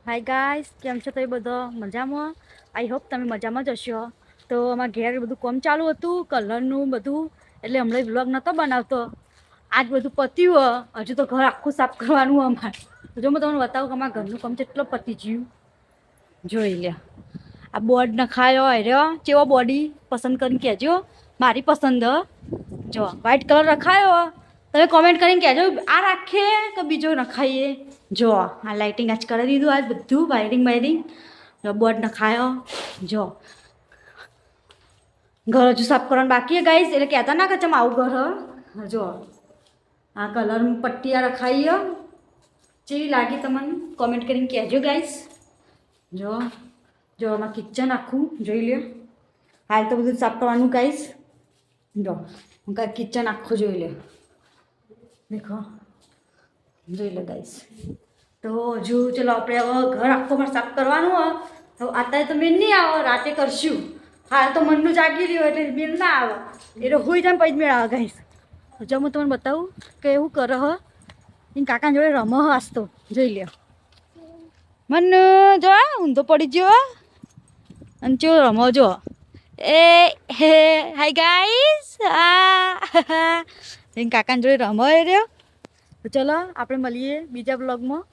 Hi guys, કેમ છો તમે બધો મજામાં? આઈ હોપ તમે મજામાં જ હશો. તો અમારા ઘેર બધું કામ ચાલુ હતું કલરનું બધું, એટલે હમણાં વ્લોગ નહોતો બનાવતો. આજ બધું પત્યું હજુ તો ઘર આખું સાફ કરવાનું અમારે. જો હું તમને બતાવું કે અમારા ઘરનું કામ કેટલો પતી ગયું જોઈ લે. આ બોર્ડ નખાયો હોય રહ્યો, કેવો બોડી પસંદ કરીને કહેજો. મારી પસંદ જો વ્હાઈટ કલર રખાયો, તમે કોમેન્ટ કરીને કહેજો આ રાખીએ કે બીજો નખાઈએ. જો આ લાઇટિંગ આજ કરી દીધું, આજ બધું વાયરિંગ બોર્ડ નખાયો. જો ઘર હજુ સાફ કરવાનું બાકી હે ગાઈસ, એટલે કહેતા ના કે ચમ આવું ઘર. જો આ કલર પટ્ટી આ રખાઈ જેવી લાગી તમને કોમેન્ટ કરીને કહેજો ગાઈસ. જો જો આમાં કિચન આખું જોઈ લ્યો. હાલ તો બધું સાફ કરવાનું ગાઈસ. જો કિચન આખું જોઈ લે, દેખો જોઈ લે ગાઈસ. તો હજુ ચલો આપણે હવે ઘર આખું મારે સાફ કરવાનું હોય તો અત્યારે તો મેન નહીં આવે, રાતે કરશું. હાલ તો મનનું જાગી રહ્યું એટલે મેન ના આવે, એટલે હોઈ જાય પછી મેળ આવે ગાઈસ. જો હું તમને બતાવું કે એવું કરે હ એ કાકાના જોડે રમો હ આજ તો જોઈ લ્યો. મન જો ઊંધો પડી ગયો અને ચો રમો જો. એ હે હાય ગાઈસ, આ કાકાના જોડે રમો રહ્યો. તો ચલો આપણે મળીએ બીજા બ્લોગમાં.